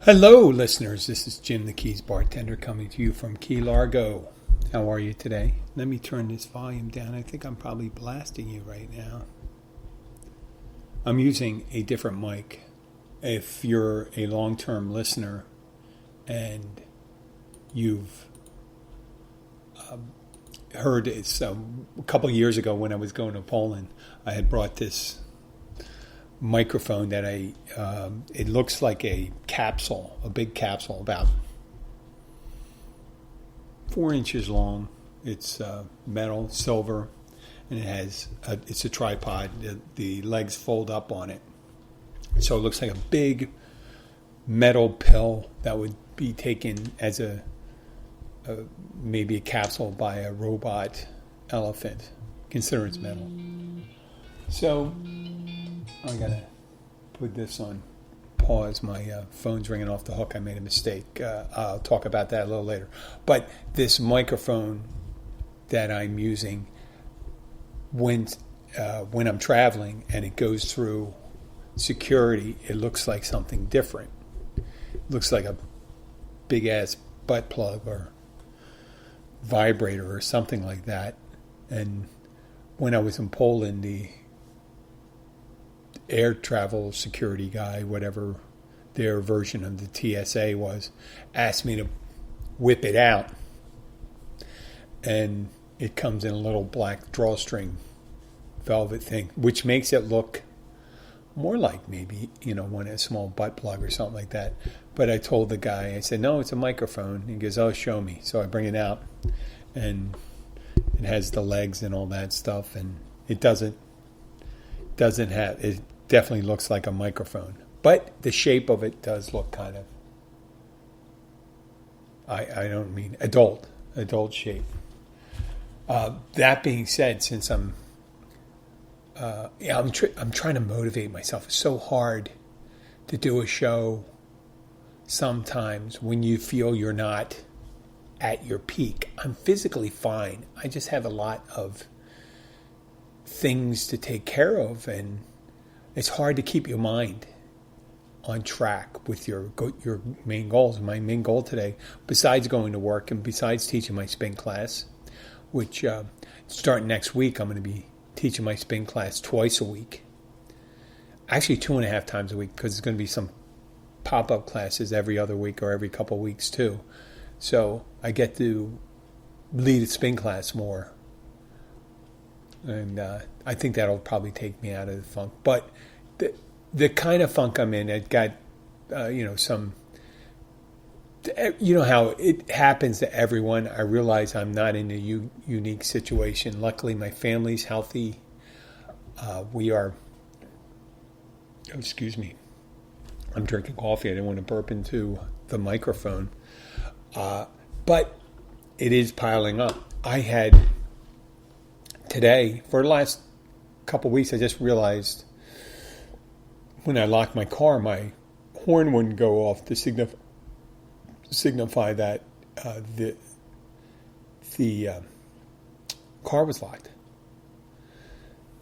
Hello, listeners. This is Jim the Keys Bartender coming to you from Key Largo. How are you today? Let me turn this volume down. I think I'm probably blasting you right now. I'm using a different mic. If you're a long-term listener and you've heard it's a couple of years ago when I was going to Poland, I had brought this microphone that it looks like a capsule, a big capsule, about 4 inches long. It's metal, silver, and it's a tripod. The legs fold up on it, so it looks like a big metal pill that would be taken as maybe a capsule by a robot elephant. Consider it's metal. So I gotta put this on pause. My phone's ringing off the hook. I made a mistake. I'll talk about that a little later. But this microphone that I'm using, when I'm traveling and it goes through security, it looks like something different. It looks like a big ass butt plug or vibrator or something like that. And when I was in Poland, the air travel security guy, whatever their version of the TSA was, asked me to whip it out. And it comes in a little black drawstring velvet thing, which makes it look more like maybe, one a small butt plug or something like that. But I told the guy, I said, no, it's a microphone. He goes, oh, show me. So I bring it out, and it has the legs and all that stuff, and it doesn't have, it definitely looks like a microphone. But the shape of it does look kind of, I don't mean adult shape. That being said, since I'm trying to motivate myself. It's so hard to do a show sometimes when you feel you're not at your peak. I'm physically fine. I just have a lot of things to take care of, and it's hard to keep your mind on track with your main goals. My main goal today, besides going to work and besides teaching my spin class, which starting next week, I'm going to be teaching my spin class twice a week. Actually, 2.5 times a week, because there's going to be some pop-up classes every other week or every couple of weeks too. So I get to lead a spin class more. And I think that'll probably take me out of the funk. But the kind of funk I'm in, it got, some... how it happens to everyone. I realize I'm not in a unique situation. Luckily, my family's healthy. We are... excuse me. I'm drinking coffee. I didn't want to burp into the microphone. But it is piling up. I had... today, for the last couple of weeks, I just realized when I locked my car, my horn wouldn't go off to signify that the car was locked.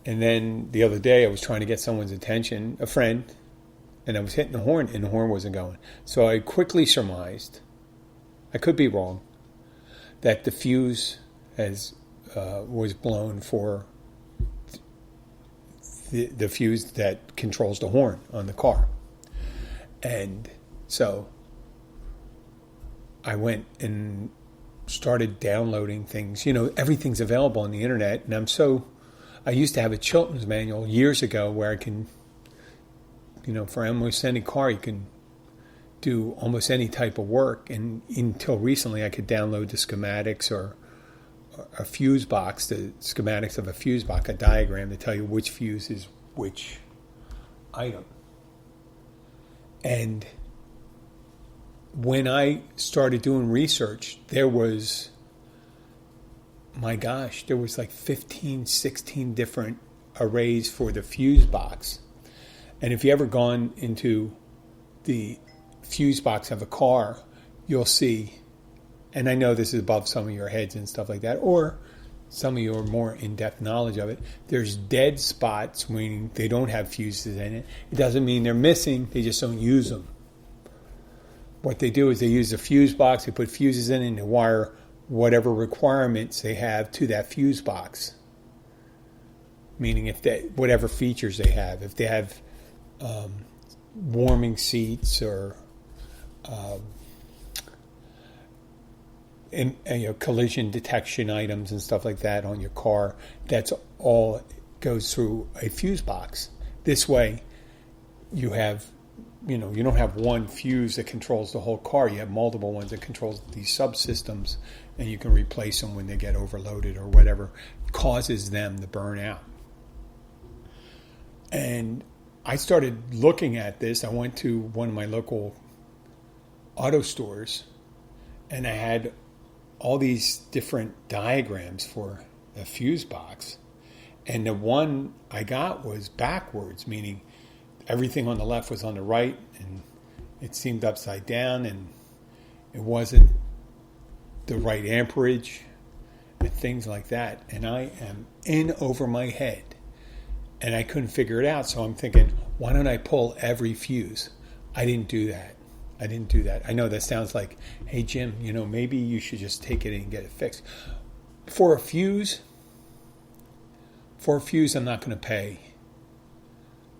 And then the other day I was trying to get someone's attention, a friend, and I was hitting the horn, and the horn wasn't going. So I quickly surmised, I could be wrong, that the fuse was blown for the fuse that controls the horn on the car. And so I went and started downloading things. Everything's available on the internet. And I used to have a Chilton's manual years ago where I can, for almost any car, you can do almost any type of work. And until recently, I could download the schematics or a fuse box, the schematics of a fuse box, a diagram to tell you which fuse is which item. And when I started doing research, there was like 15, 16 different arrays for the fuse box. And if you ever gone into the fuse box of a car, you'll see, and I know this is above some of your heads and stuff like that, or some of your more in-depth knowledge of it, there's dead spots, meaning they don't have fuses in it. It doesn't mean they're missing, they just don't use them. what they do is they use a fuse box, they put fuses in it, and they wire whatever requirements they have to that fuse box. Meaning whatever features they have. If they have warming seats or collision detection items and stuff like that on your car, that's all goes through a fuse box. This way, you don't have one fuse that controls the whole car. You have multiple ones that controls these subsystems, and you can replace them when they get overloaded or whatever causes them to burn out. And I started looking at this. I went to one of my local auto stores, and I had all these different diagrams for the fuse box. And the one I got was backwards, meaning everything on the left was on the right, and it seemed upside down, and it wasn't the right amperage, and things like that. And I am in over my head, and I couldn't figure it out. So I'm thinking, why don't I pull every fuse? I didn't do that. I know that sounds like, hey, Jim, maybe you should just take it and get it fixed. For a fuse, I'm not going to pay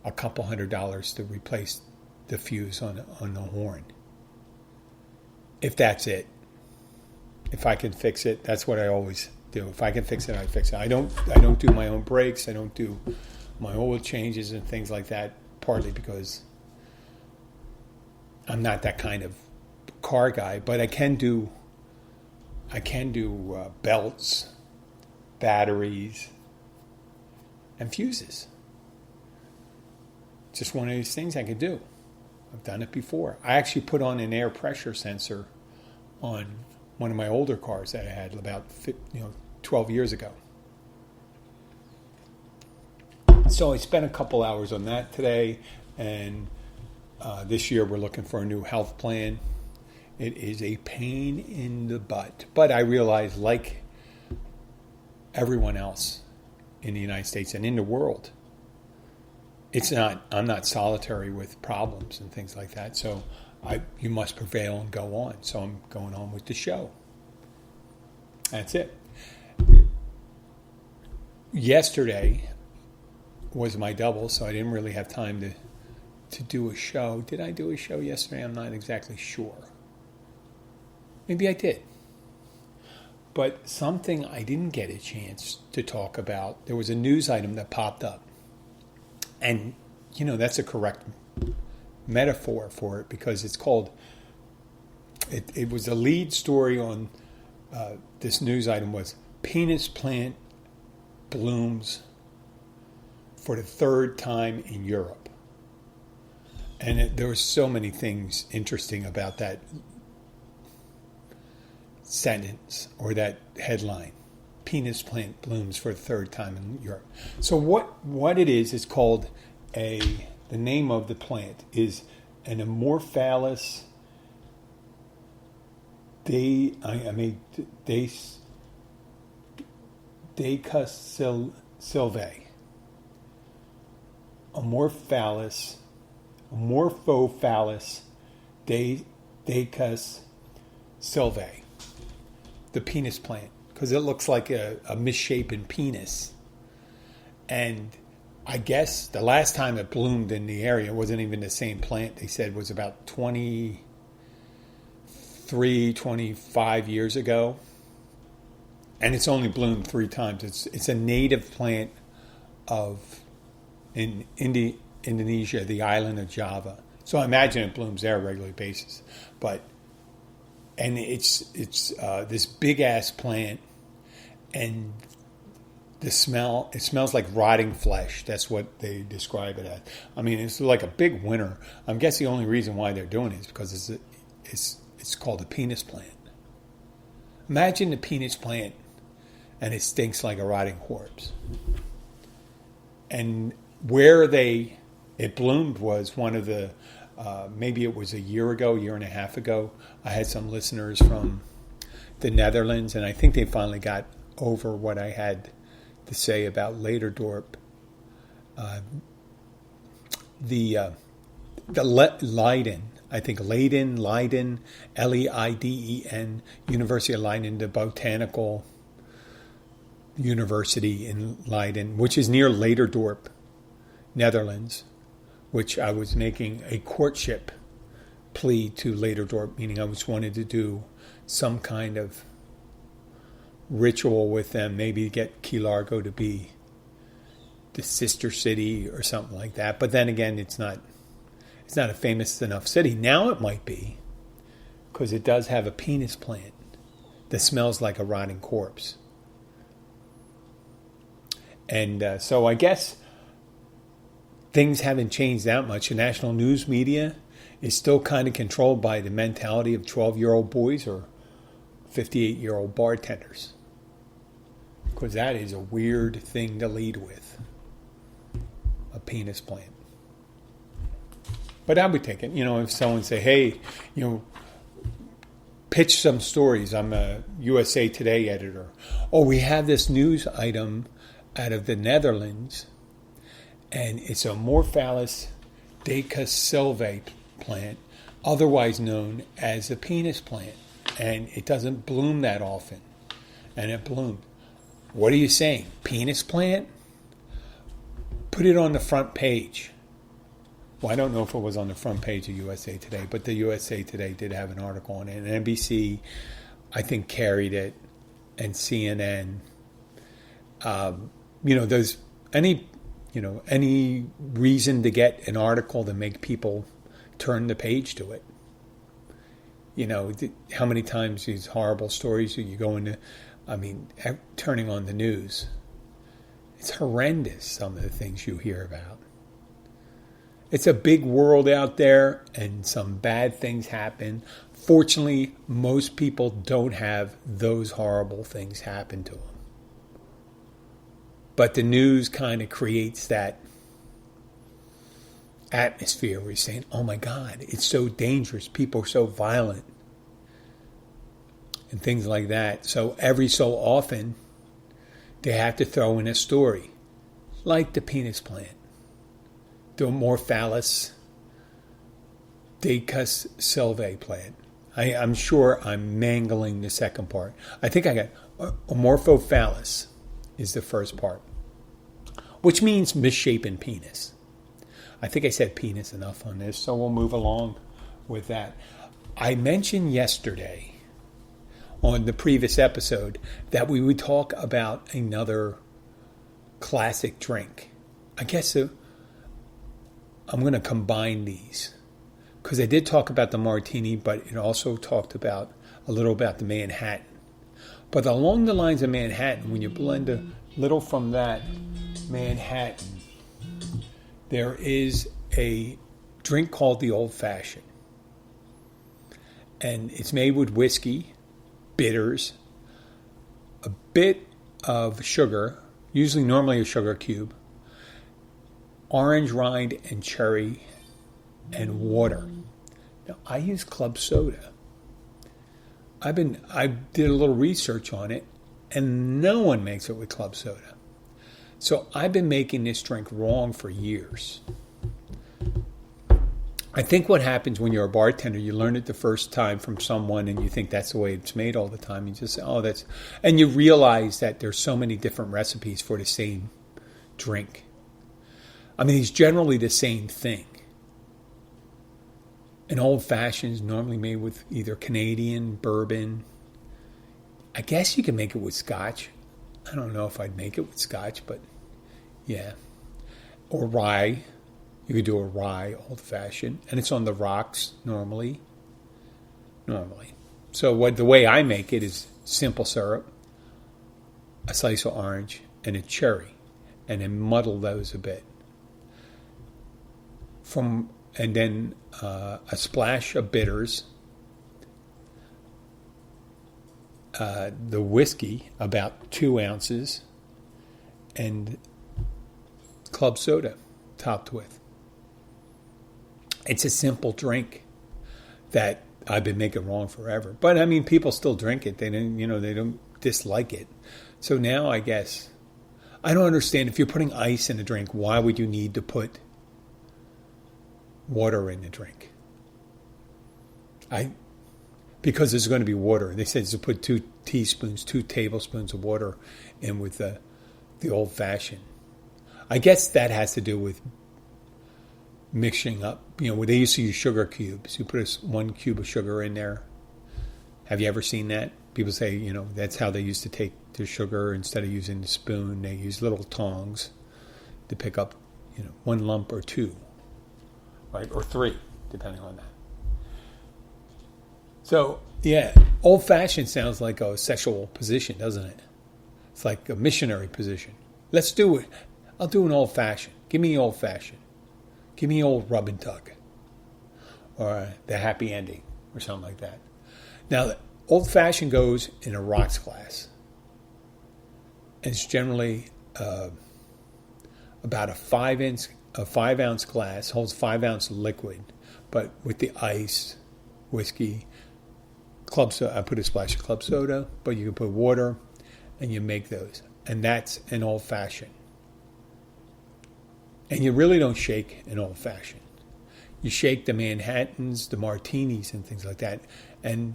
a couple $100 to replace the fuse on the horn. If that's it. If I can fix it, that's what I always do. If I can fix it, I fix it. I don't do my own brakes. I don't do my oil changes and things like that, partly because I'm not that kind of car guy, but I can do belts, batteries, and fuses. Just one of these things I could do. I've done it before. I actually put on an air pressure sensor on one of my older cars that I had about 12 years ago. So I spent a couple hours on that today, and this year we're looking for a new health plan. It is a pain in the butt, but I realize, like everyone else in the United States and in the world, I'm not solitary with problems and things like that. So you must prevail and go on. So I'm going on with the show. That's it. Yesterday was my double, so I didn't really have time to do a show. Did I do a show yesterday? I'm not exactly sure. Maybe I did. But something I didn't get a chance to talk about, there was a news item that popped up. And, that's a correct metaphor for it, because it's called, it was a lead story on this news item was Penis Plant blooms for the third time in Europe. And there were so many things interesting about that sentence or that headline. Penis plant blooms for the third time in Europe. So what it is called the name of the plant is an Amorphalis decussylvae. Amorphalis decussylvae. The penis plant, because it looks like a misshapen penis. And I guess the last time it bloomed in the area wasn't even the same plant. They said it was about 25 years ago. And it's only bloomed 3 times. It's a native plant in Indonesia, the island of Java. So I imagine it blooms there on a regular basis. And it's this big ass plant, and it smells like rotting flesh. That's what they describe it as. I mean, it's like a big winter. I guess the only reason why they're doing it is because it's called a penis plant. Imagine the penis plant, and it stinks like a rotting corpse. And where it bloomed was one of the, maybe it was a year and a half ago. I had some listeners from the Netherlands, and I think they finally got over what I had to say about Leiderdorp. The Leiden, I think Leiden, Leiden, University of Leiden, the botanical university in Leiden, which is near Leiderdorp, Netherlands, which I was making a courtship plea to Leiderdorp, meaning I was wanted to do some kind of ritual with them, maybe get Key Largo to be the sister city or something like that. But then again, it's not a famous enough city. Now it might be, because it does have a penis plant that smells like a rotting corpse. And so I guess things haven't changed that much. The national news media is still kind of controlled by the mentality of 12-year-old boys or 58-year-old bartenders. Because that is a weird thing to lead with. A penis plant. But I would take it. If someone say, hey, pitch some stories. I'm a USA Today editor. Oh, we have this news item out of the Netherlands, and it's a Morphalis decussylvae plant, otherwise known as a penis plant. And it doesn't bloom that often. And it bloomed. What are you saying? Penis plant? Put it on the front page. Well, I don't know if it was on the front page of USA Today, but the USA Today did have an article on it. And NBC, I think, carried it, and CNN. There's any reason to get an article to make people turn the page to it. How many times these horrible stories you go into, turning on the news. It's horrendous, some of the things you hear about. It's a big world out there, and some bad things happen. Fortunately, most people don't have those horrible things happen to them. But the news kind of creates that atmosphere where you're saying, oh my God, it's so dangerous. People are so violent. And things like that. So every so often, they have to throw in a story. Like the penis plant. The Morphalis decussylvae plant. I'm sure I'm mangling the second part. I think I got Amorphophallus is the first part, which means misshapen penis. I think I said penis enough on this, so we'll move along with that. I mentioned yesterday on the previous episode that we would talk about another classic drink. I guess I'm going to combine these because I did talk about the Martini, but it also talked about a little about the Manhattan. But along the lines of Manhattan, when you blend a little from that Manhattan, there is a drink called the Old Fashioned. And it's made with whiskey, bitters, a bit of sugar, normally a sugar cube, orange rind and cherry, and water. Now, I use club soda. I did a little research on it, and no one makes it with club soda. So I've been making this drink wrong for years. I think what happens when you're a bartender, you learn it the first time from someone and you think that's the way it's made all the time. You just say, and you realize that there's so many different recipes for the same drink. It's generally the same thing. An old fashioned is normally made with either Canadian, bourbon. I guess you can make it with scotch. I don't know if I'd make it with scotch, but yeah. Or rye. You could do a rye old fashioned. And it's on the rocks normally. So the way I make it is simple syrup, a slice of orange, and a cherry. And then muddle those a bit. And then a splash of bitters, the whiskey, about 2 ounces, and club soda topped with. It's a simple drink that I've been making wrong forever. But people still drink it. They don't dislike it. So now I guess I don't understand, if you're putting ice in a drink, why would you need to put water in the drink? Because there's going to be water. They said to put 2 tablespoons of water in with the old fashioned. I guess that has to do with mixing up. Where they used to use sugar cubes. You put 1 cube of sugar in there. Have you ever seen that? People say, that's how they used to take their sugar. Instead of using the spoon, they use little tongs to pick up, 1 lump or 2, right? Or 3, depending on that. So, yeah, old-fashioned sounds like a sexual position, doesn't it? It's like a missionary position. Let's do it. I'll do an old-fashioned. Give me old-fashioned. Give me old rub and tug. Or the happy ending, or something like that. Now, old-fashioned goes in a rocks glass. And it's generally about a 5-ounce glass, holds 5 ounce liquid, but with the ice, whiskey, club soda. I put a splash of club soda, but you can put water, and you make those. And that's an old-fashioned. And you really don't shake an old-fashioned. You shake the Manhattans, the Martinis, and things like that. And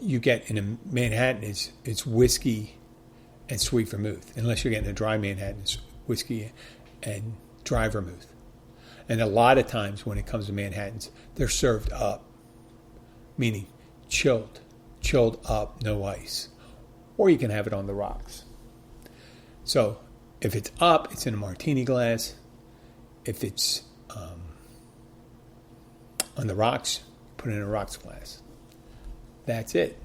you get in a Manhattan, it's whiskey and sweet vermouth. Unless you're getting a dry Manhattan, it's whiskey and dry vermouth. And a lot of times when it comes to Manhattans, they're served up. Meaning chilled up, no ice. Or you can have it on the rocks. So if it's up, it's in a martini glass. If it's on the rocks, put it in a rocks glass. That's it.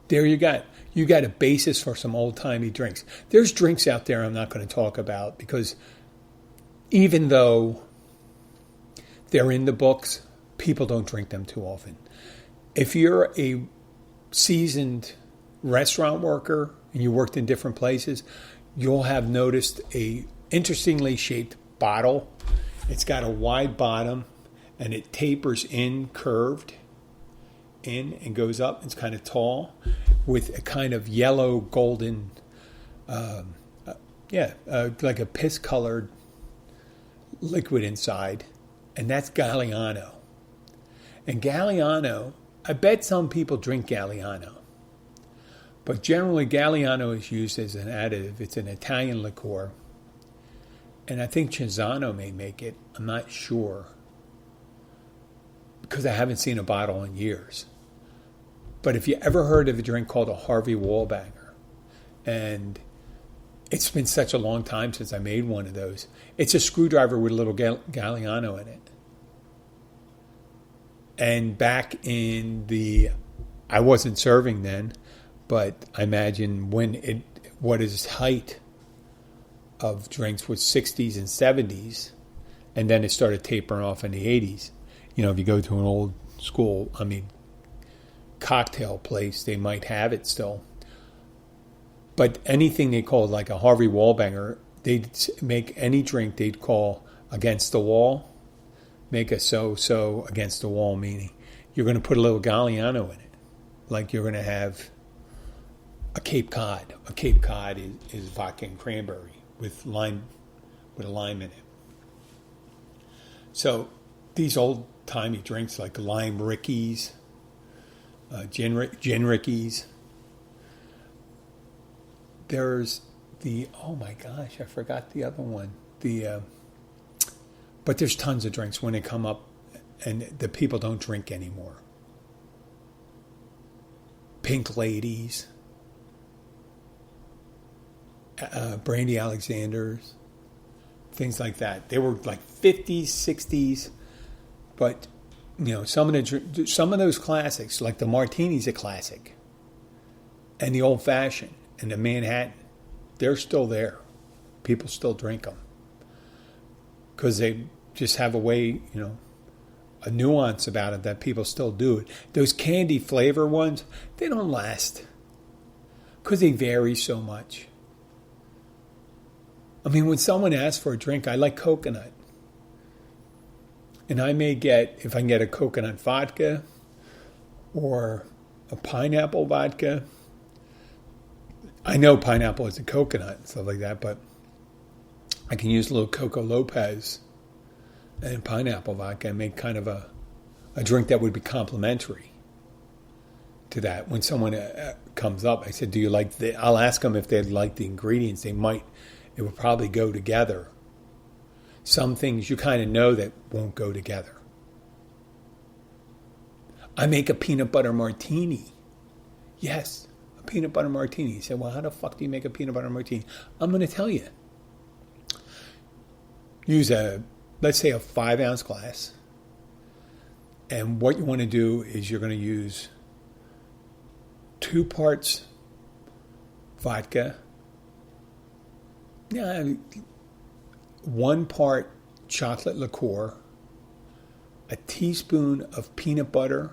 There you got a basis for some old-timey drinks. There's drinks out there I'm not going to talk about because even though they're in the books, people don't drink them too often. If you're a seasoned restaurant worker and you worked in different places, you'll have noticed a interestingly shaped bottle. It's got a wide bottom and it tapers in, curved in and goes up. It's kind of tall with a kind of yellow golden, like a piss-colored liquid inside. And that's Galiano. And Galiano, I bet some people drink Galiano. But generally, Galiano is used as an additive. It's an Italian liqueur. And I think Cesano may make it. I'm not sure. Because I haven't seen a bottle in years. But if you ever heard of a drink called a Harvey Wallbanger, and it's been such a long time since I made one of those, it's a screwdriver with a little Galiano in it. And back in I wasn't serving then, but I imagine what is height of drinks was 60s and 70s, and then it started tapering off in the 80s. If you go to an old school, cocktail place, they might have it still. But anything they called like a Harvey Wallbanger, they'd make any drink they'd call against the wall. Make a so against the wall, meaning you're going to put a little Galiano in it. Like you're going to have a Cape Cod. A Cape Cod is vodka and cranberry with a lime in it. So these old-timey drinks like lime rickeys, gin rickeys. There's oh my gosh, I forgot the other one. But there's tons of drinks when they come up and the people don't drink anymore. Pink Ladies, Brandy Alexander's, things like that. They were like 50s, 60s, but some of those classics, like the Martini's a classic, and the Old Fashioned and the Manhattan, they're still there. People still drink them because they just have a way, a nuance about it that people still do it. Those candy flavor ones, they don't last because they vary so much. When someone asks for a drink, I like coconut. And I may get, if I can get a coconut vodka or a pineapple vodka. I know pineapple is a coconut and stuff like that, but I can use a little Coco Lopez and pineapple vodka and make kind of a a drink that would be complementary to that. When someone comes up, I said, "Do you like the?" I'll ask them if they like the ingredients. They might. It would probably go together. Some things you kind of know that won't go together. I make a peanut butter martini. Yes, a peanut butter martini. He said, "Well, how the fuck do you make a peanut butter martini?" I'm going to tell you. Use let's say a 5-ounce glass. And what you want to do is you're going to use 2 parts vodka, 1 part chocolate liqueur, a teaspoon of peanut butter,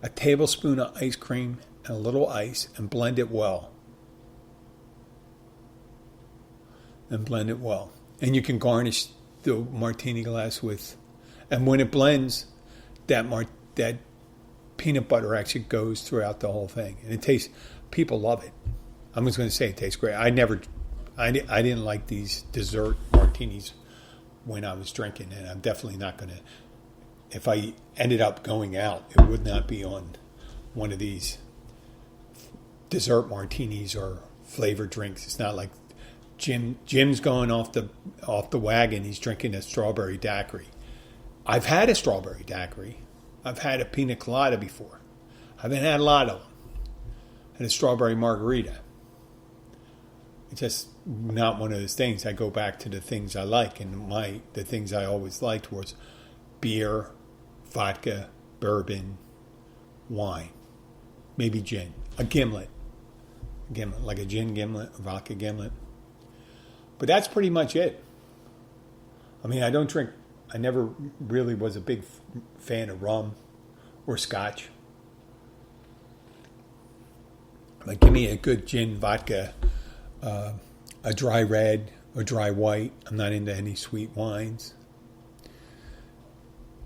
a tablespoon of ice cream, and a little ice, and blend it well. And you can garnish the martini glass with, and when it blends, that peanut butter actually goes throughout the whole thing, and it tastes. People love it. I'm just going to say it tastes great. I didn't like these dessert martinis when I was drinking, and I'm definitely not going to. If I ended up going out, it would not be on one of these dessert martinis or flavored drinks. It's not like Jim's going off the wagon. He's drinking a strawberry daiquiri. I've had a strawberry daiquiri. I've had a pina colada before. I haven't had a lot of them. I had a strawberry margarita. It's just not one of those things. I go back to the things I like, and the things I always liked was beer, vodka, bourbon, wine, maybe gin, a gimlet, like a gin gimlet, a vodka gimlet. But that's pretty much it. I mean, I never really was a big fan of rum or scotch. Like, give me a good gin, vodka, a dry red or dry white. I'm not into any sweet wines.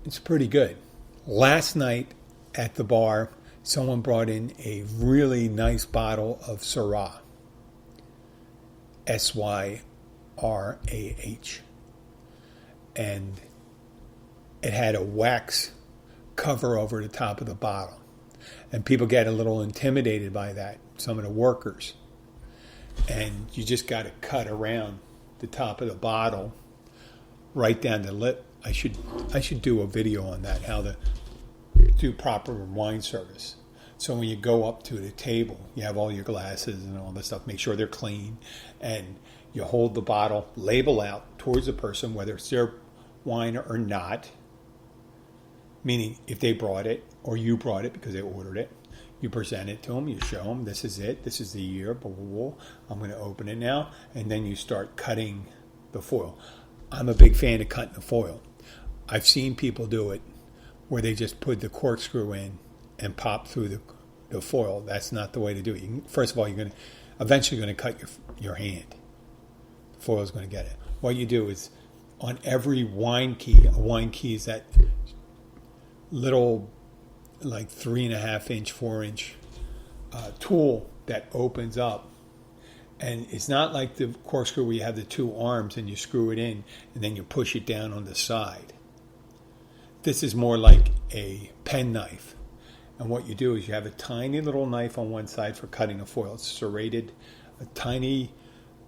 It's pretty good. Last night at the bar, someone brought in a really nice bottle of Syrah. Syrah. And it had a wax cover over the top of the bottle. And people get a little intimidated by that, some of the workers. And you just got to cut around the top of the bottle, right down the lip. I should do a video on that, how to do proper wine service. So when you go up to the table, you have all your glasses and all this stuff. Make sure they're clean. And you hold the bottle, label out towards the person, whether it's their wine or not. Meaning, if they brought it or you brought it because they ordered it, you present it to them, you show them, this is it, this is the year, blah, blah, blah. I'm going to open it now. And then you start cutting the foil. I'm a big fan of cutting the foil. I've seen people do it where they just put the corkscrew in and pop through the foil. That's not the way to do it. First of all, you're eventually going to cut your hand. The foil is going to get it. What you do is, on every wine key, a wine key is that little, like 3.5-inch, 4-inch tool that opens up. And it's not like the corkscrew where you have the 2 arms and you screw it in and then you push it down on the side. This is more like a pen knife. And what you do is you have a tiny little knife on one side for cutting the foil. It's serrated, a tiny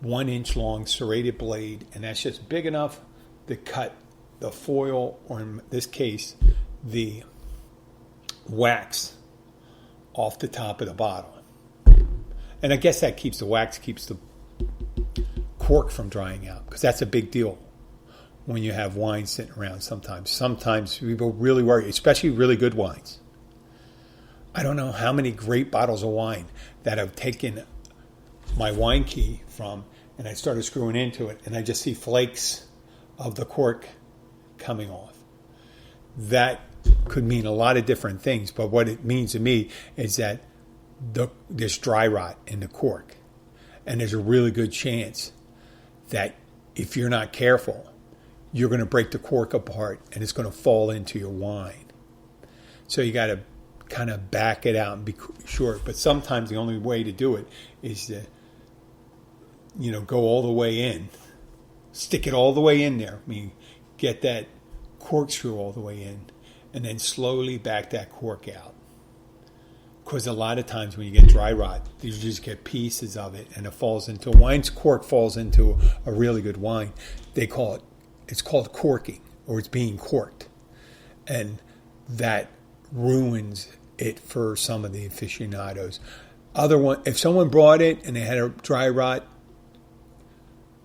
1-inch long serrated blade, and that's just big enough to cut the foil, or in this case, the wax off the top of the bottle. And I guess that keeps the cork from drying out, because that's a big deal when you have wine sitting around sometimes. Sometimes people really worry, especially really good wines. I don't know how many great bottles of wine that I've taken my wine key from and I started screwing into it and I just see flakes of the cork coming off. That could mean a lot of different things, but what it means to me is that there's dry rot in the cork. And there's a really good chance that if you're not careful, you're going to break the cork apart and it's going to fall into your wine. So you got to kind of back it out and be sure. But sometimes the only way to do it is to, go all the way in. Stick it all the way in there. I mean, get that corkscrew all the way in and then slowly back that cork out. Because a lot of times when you get dry rot, you just get pieces of it, and it falls into wine's cork falls into a really good wine. It's called corking, or it's being corked, and that ruins it for some of the aficionados. If someone brought it and they had a dry rot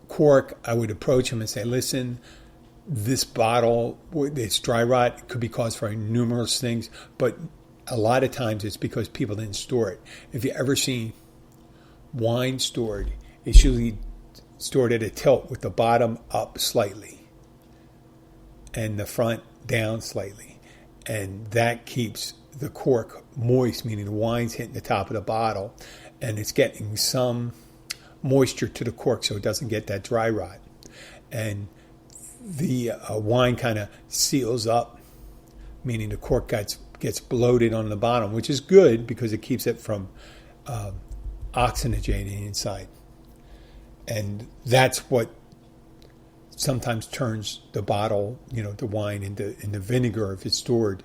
cork, I would approach them and say, "Listen, this bottle, it's dry rot. It could be caused by numerous things, but a lot of times it's because people didn't store it. If you ever see wine stored, it's usually stored at a tilt with the bottom up slightly and the front down slightly. And that keeps the cork moist, meaning the wine's hitting the top of the bottle and it's getting some moisture to the cork so it doesn't get that dry rot. And the wine kind of seals up, meaning the cork gets bloated on the bottom, which is good because it keeps it from oxygenating inside. And that's what sometimes turns the bottle, the wine into vinegar if it's stored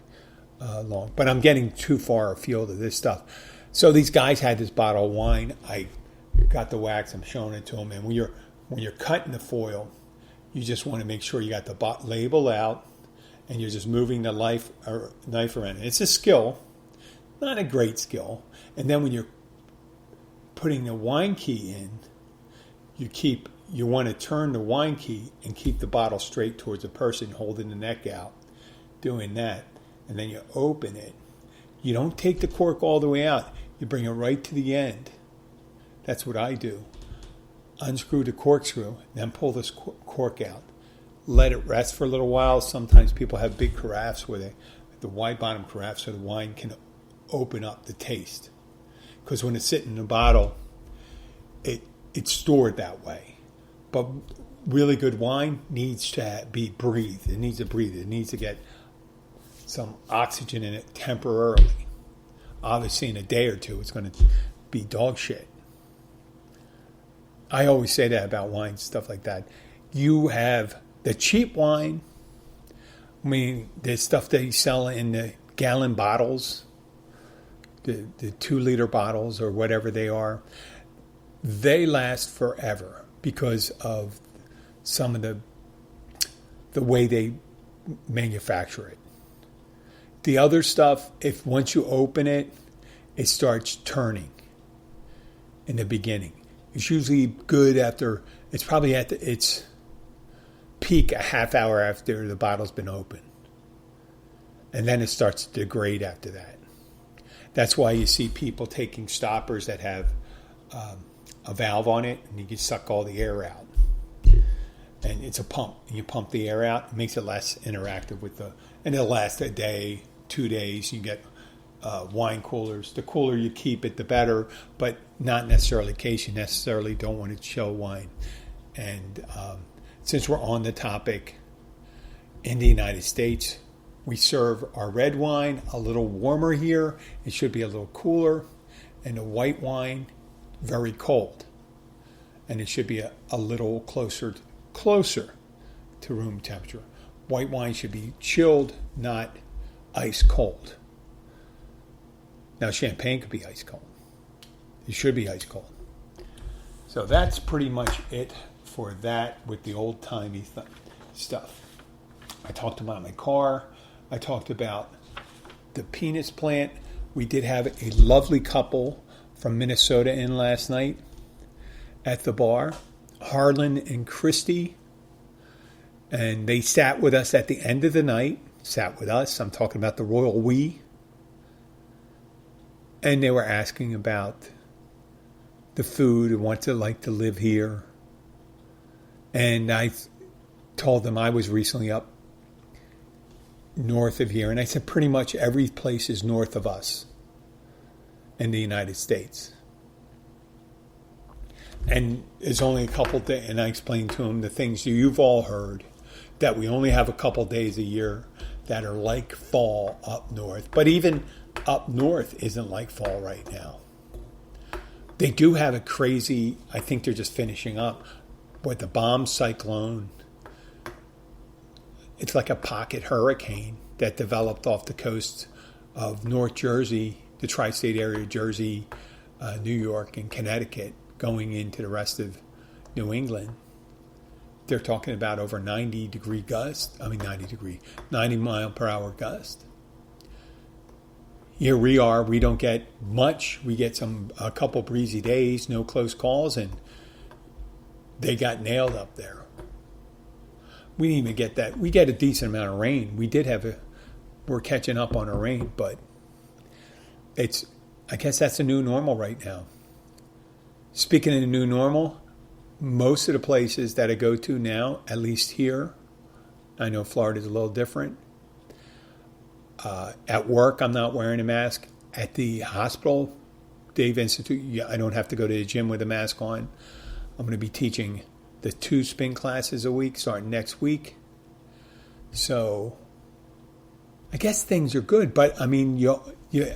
long. But I'm getting too far afield of this stuff. So these guys had this bottle of wine. I got the wax. I'm showing it to them. And when you're cutting the foil, you just want to make sure you got the label out, and you're just moving the knife around. It's a skill, not a great skill. And then when you're putting the wine key in, you want to turn the wine key and keep the bottle straight towards the person holding the neck out, doing that. And then you open it. You don't take the cork all the way out. You bring it right to the end. That's what I do. Unscrew the corkscrew, then pull this cork out. Let it rest for a little while. Sometimes people have big carafes where the wide bottom carafe, so the wine can open up the taste. Because when it's sitting in the bottle, it's stored that way. But really good wine needs to be breathed. It needs to breathe. It needs to get some oxygen in it temporarily. Obviously, in a day or two, it's going to be dog shit. I always say that about wine, stuff like that. You have the cheap wine, the stuff they sell in the gallon bottles, the 2-liter bottles or whatever they are, they last forever because of some of the way they manufacture it. The other stuff, if once you open it, it starts turning in the beginning. It's usually good it's probably at its peak a half hour after the bottle's been opened. And then it starts to degrade after that. That's why you see people taking stoppers that have a valve on it, and you can suck all the air out. And it's a pump. And you pump the air out. It makes it less interactive and it'll last a day, 2 days. You get wine coolers. The cooler you keep it, the better, but not necessarily the case. You necessarily don't want to chill wine. And since we're on the topic, in the United States, we serve our red wine a little warmer here. It should be a little cooler. And the white wine, very cold. And it should be a little closer to room temperature. White wine should be chilled, not ice cold. Now, champagne could be ice cold. It should be ice cold. So that's pretty much it for that with the old-timey stuff. I talked about my car. I talked about the Penis Plant. We did have a lovely couple from Minnesota in last night at the bar, Harlan and Christy. And they sat with us at the end of the night. Sat with us. I'm talking about the royal we. And they were asking about the food and what to like to live here. And I told them I was recently up north of here. And I said pretty much every place is north of us in the United States. And there's only a couple days. And I explained to them the things you've all heard, that we only have a couple days a year that are like fall up north. But even up north isn't like fall right now. They do have a crazy, I think they're just finishing up, with the bomb cyclone. It's like a pocket hurricane that developed off the coast of North Jersey, the tri-state area, Jersey, New York, and Connecticut, going into the rest of New England. They're talking about over 90 mile per hour gust. Here we are, we don't get much. We get a couple breezy days, no close calls, and they got nailed up there. We didn't even get that. We get a decent amount of rain. We're catching up on our rain, but I guess that's the new normal right now. Speaking of the new normal, most of the places that I go to now, at least here, I know Florida's a little different. At work, I'm not wearing a mask. At the hospital, Dave Institute, I don't have to go to the gym with a mask on. I'm going to be teaching the 2 spin classes a week starting next week. So I guess things are good. But, I mean,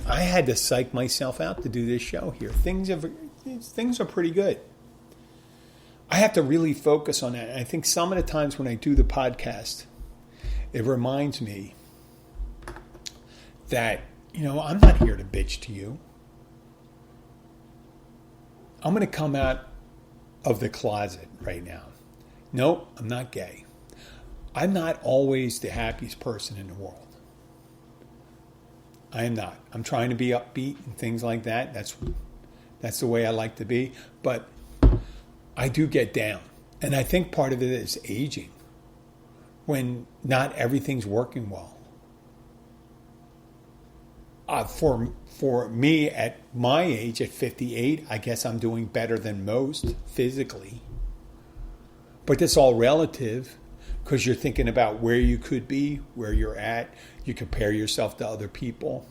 I had to psych myself out to do this show here. Things are pretty good. I have to really focus on that. And I think some of the times when I do the podcast, it reminds me that, I'm not here to bitch to you. I'm going to come out of the closet right now. Nope, I'm not gay. I'm not always the happiest person in the world. I am not. I'm trying to be upbeat and things like that. That's the way I like to be. But I do get down. And I think part of it is aging, when not everything's working well. For me, at my age, at 58, I guess I'm doing better than most physically. But that's all relative, because you're thinking about where you could be, where you're at. You compare yourself to other people.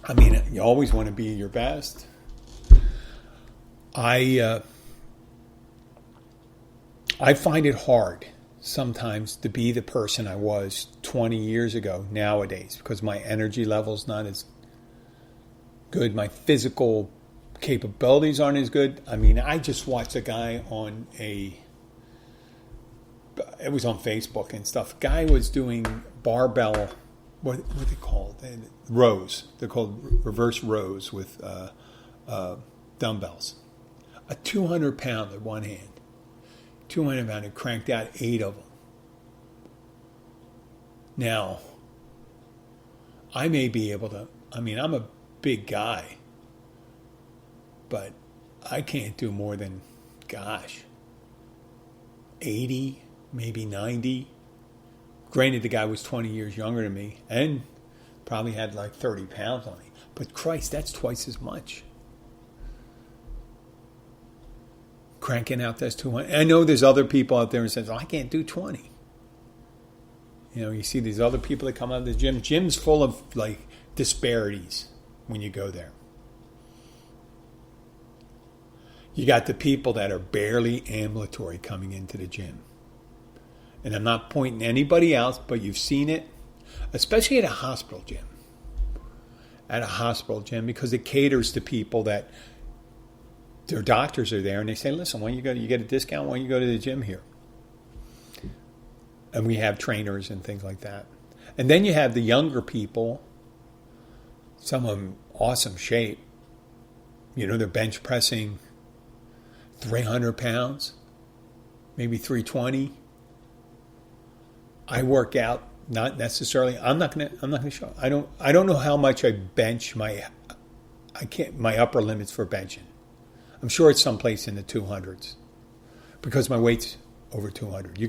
I mean, you always want to be your best. I find it hard sometimes to be the person I was 20 years ago nowadays, because my energy level's not as good. My physical capabilities aren't as good. I mean, I just watched a guy it was on Facebook and stuff. Guy was doing barbell, what are they called? Rows. They're called reverse rows with dumbbells. A 200-pound in one hand. 200 pound and cranked out 8 of them. Now, I may be able to, I'm a big guy, but I can't do more than, 80, maybe 90. Granted, the guy was 20 years younger than me and probably had like 30 pounds on him. But Christ, that's twice as much. Cranking out that's 200. I know there's other people out there who says, I can't do 20. You see these other people that come out of the gym. Gym's full of like disparities when you go there. You got the people that are barely ambulatory coming into the gym. And I'm not pointing anybody else, but you've seen it, especially at a hospital gym. At a hospital gym, because it caters to people that their doctors are there, and they say, listen, why don't you go? You get a discount, why don't you go to the gym here? And we have trainers and things like that. And then you have the younger people, some of them awesome shape. They're bench pressing 300 pounds, maybe 320. I work out, not necessarily. I'm not gonna show. I don't know how much I bench. My upper limits for benching. I'm sure it's someplace in the 200s, because my weight's over 200. You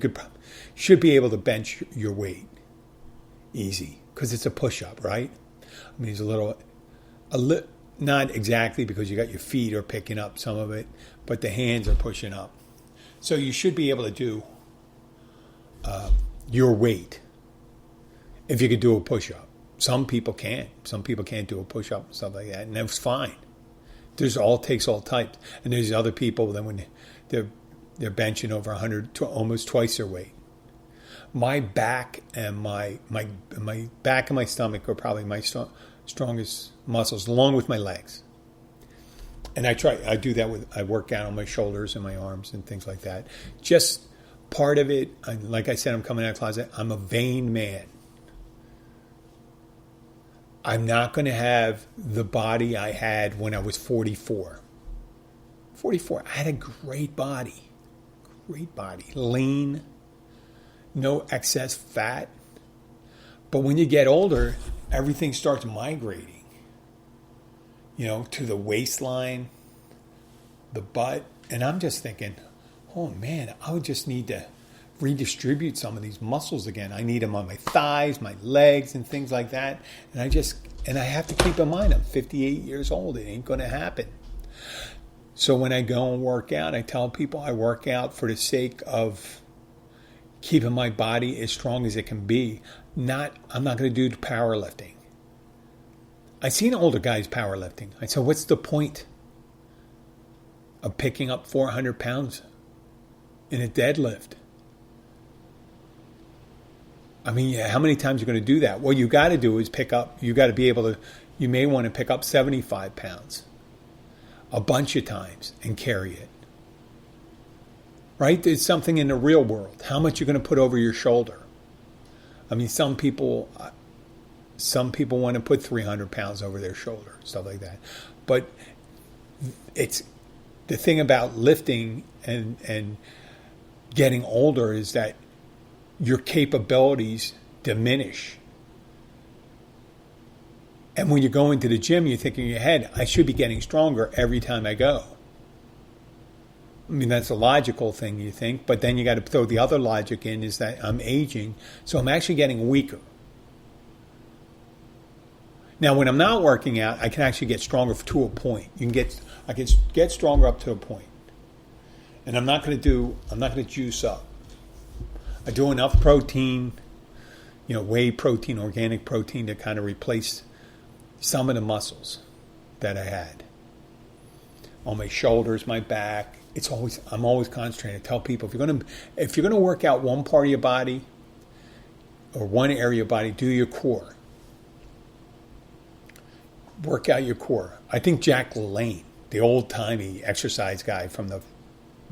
should be able to bench your weight easy, because it's a push-up, right? It's not exactly, because you got your feet are picking up some of it, but the hands are pushing up. So you should be able to do your weight if you could do a push-up. Some people can't. Some people can't do a push-up and stuff like that, and that's fine. Takes all types. And there's other people that when they're benching over 100, almost twice their weight. My back and my back and my stomach are probably my strongest muscles, along with my legs. And I do that I work out on my shoulders and my arms and things like that. Just part of it, like I said, I'm coming out of the closet. I'm a vain man. I'm not going to have the body I had when I was 44. 44, I had a great body. Great body. Lean. No excess fat. But when you get older, everything starts migrating. To the waistline, the butt. And I'm just thinking, oh man, I would just need to redistribute some of these muscles again. I need them on my thighs, my legs, and things like that. And I have to keep in mind, I'm 58 years old. It ain't going to happen. So when I go and work out, I tell people I work out for the sake of keeping my body as strong as it can be. I'm not going to do powerlifting. I've seen older guys powerlifting. I said, what's the point of picking up 400 pounds in a deadlift? I mean, how many times are you going to do that? What you got to do is you may want to pick up 75 pounds a bunch of times and carry it. Right? There's something in the real world. How much you're going to put over your shoulder. I mean, some people want to put 300 pounds over their shoulder, stuff like that. But it's the thing about lifting and getting older is that your capabilities diminish. And when you go into the gym, you think in your head, I should be getting stronger every time I go. I mean, that's a logical thing, you think. But then you got to throw the other logic in, is that I'm aging, so I'm actually getting weaker. Now, when I'm not working out, I can actually get stronger to a point. I can get stronger up to a point. And I'm not going to juice up. I do enough protein, whey protein, organic protein, to kind of replace some of the muscles that I had on my shoulders, my back. I'm always concentrating. I tell people, if you're gonna work out one part of your body or one area of your body, do your core. Work out your core. I think Jack LaLanne, the old timey exercise guy from the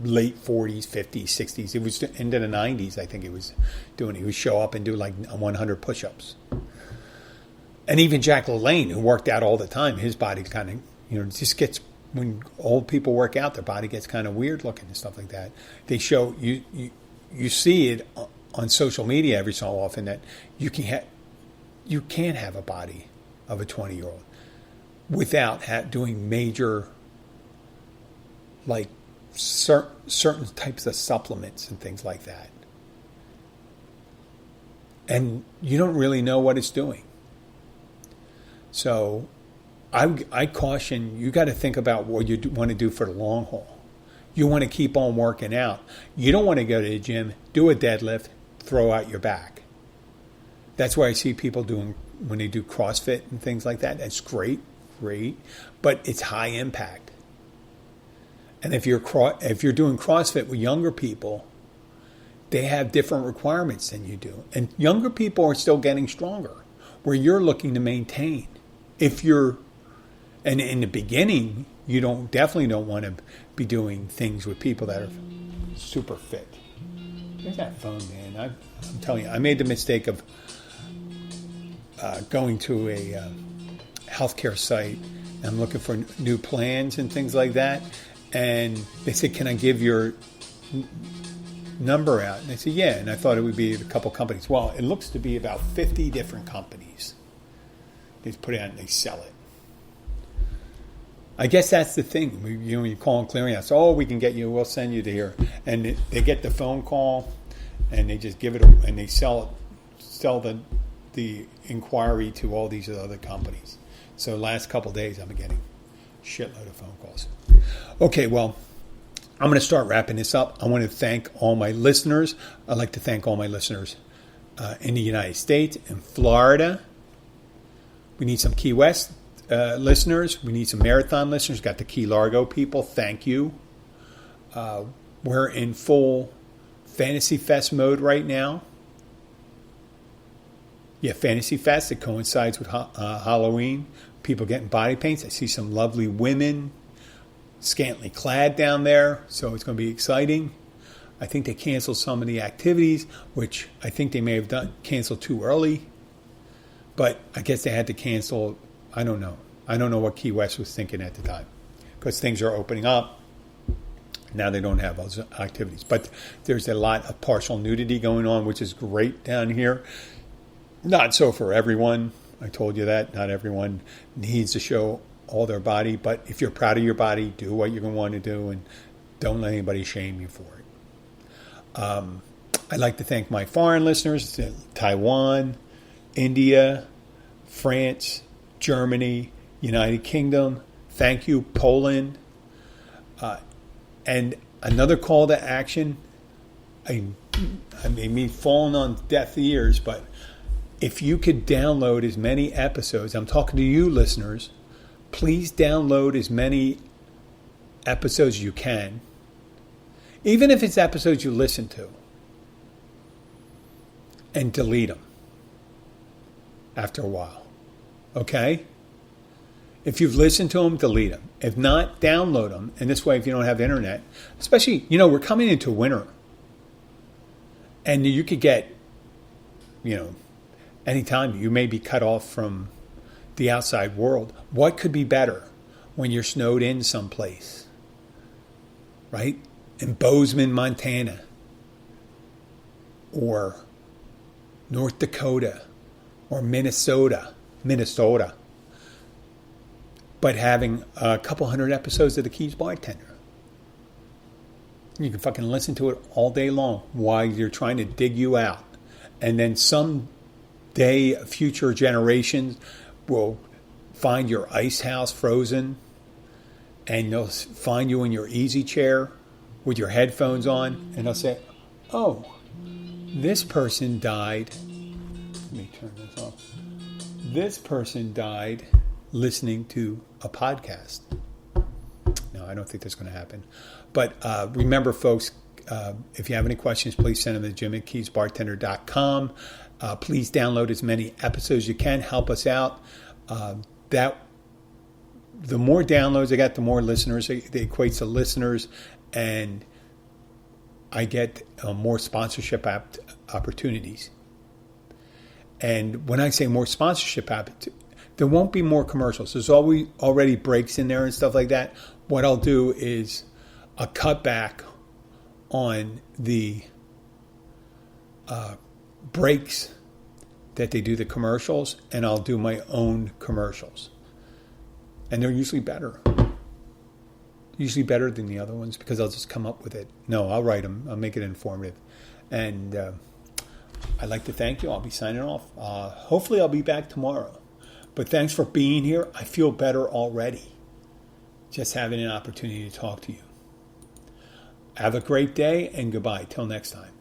late 40s, 50s, 60s, it was into the 90s. I think he would show up and do like 100 push-ups. And even Jack LaLanne, who worked out all the time, his body kind of, just gets, when old people work out, their body gets kind of weird looking and stuff like that. They show, you see it on social media every so often that you can't have a body of a 20-year-old without doing major, like certain types of supplements and things like that. And you don't really know what it's doing. So I caution, you got to think about what you want to do for the long haul. You want to keep on working out. You don't want to go to the gym, do a deadlift, throw out your back. That's why I see people doing, when they do CrossFit and things like that. That's great, but it's high impact. And if you're doing CrossFit with younger people, they have different requirements than you do. And younger people are still getting stronger, where you're looking to maintain. And in the beginning, you definitely don't want to be doing things with people that are super fit. There's that phone, man. I'm telling you, I made the mistake of going to a healthcare site. And I'm looking for new plans and things like that. And they said, can I give your number out? And I said, yeah. And I thought it would be a couple companies. Well, it looks to be about 50 different companies. They put it out and they sell it. I guess that's the thing. You call them clearinghouse. Oh, we can get you. We'll send you to here. And they get the phone call, and they just give it, and they sell the inquiry to all these other companies. So last couple of days, I've been getting a shitload of phone calls. Okay, well, I'm going to start wrapping this up. I want to thank all my listeners. I'd like to thank all my listeners in the United States, in Florida. We need some Key West listeners. We need some Marathon listeners. Got the Key Largo people. Thank you. We're in full Fantasy Fest mode right now. Yeah, Fantasy Fest. It coincides with Halloween. People getting body paints. I see some lovely women, scantily clad down there. So it's going to be exciting. I think they canceled some of the activities, which I think they may have canceled too early. But I guess they had to cancel. I don't know. I don't know what Key West was thinking at the time, because things are opening up. Now they don't have those activities. But there's a lot of partial nudity going on, which is great down here. Not so for everyone. I told you that. Not everyone needs to show all their body. But if you're proud of your body, do what you're going to want to do, and don't let anybody shame you for it. I'd like to thank my foreign listeners, Taiwan, India, France, Germany, United Kingdom. Thank you, Poland. And another call to action. I mean, falling on deaf ears, but if you could download as many episodes, I'm talking to you listeners, please download as many episodes as you can. Even if it's episodes you listen to. And delete them after a while. Okay? If you've listened to them, delete them. If not, download them. And this way, if you don't have internet, especially, we're coming into winter. And you could get, anytime you may be cut off from the outside world. What could be better when you're snowed in someplace? Right? In Bozeman, Montana. Or North Dakota. Or Minnesota. But having a couple hundred episodes of the Keys Bartender. You can fucking listen to it all day long while you're trying to dig you out. And then someday future generations will find your ice house frozen, and they'll find you in your easy chair with your headphones on, and they'll say, oh, this person died. Let me turn this off. This person died listening to a podcast. No, I don't think that's going to happen. But remember, folks, if you have any questions, please send them to jim@keysbartender.com. Please download as many episodes as you can. Help us out. The more downloads I got, the more listeners. It equates to listeners, and I get more sponsorship opportunities. And when I say more sponsorship opportunities, there won't be more commercials. There's already breaks in there and stuff like that. What I'll do is a cut back on the breaks that they do the commercials, and I'll do my own commercials. And they're usually better. Usually better than the other ones, because I'll just come up with it. No, I'll write them. I'll make it informative. And I'd like to thank you. I'll be signing off. Hopefully I'll be back tomorrow. But thanks for being here. I feel better already, just having an opportunity to talk to you. Have a great day, and goodbye. Till next time.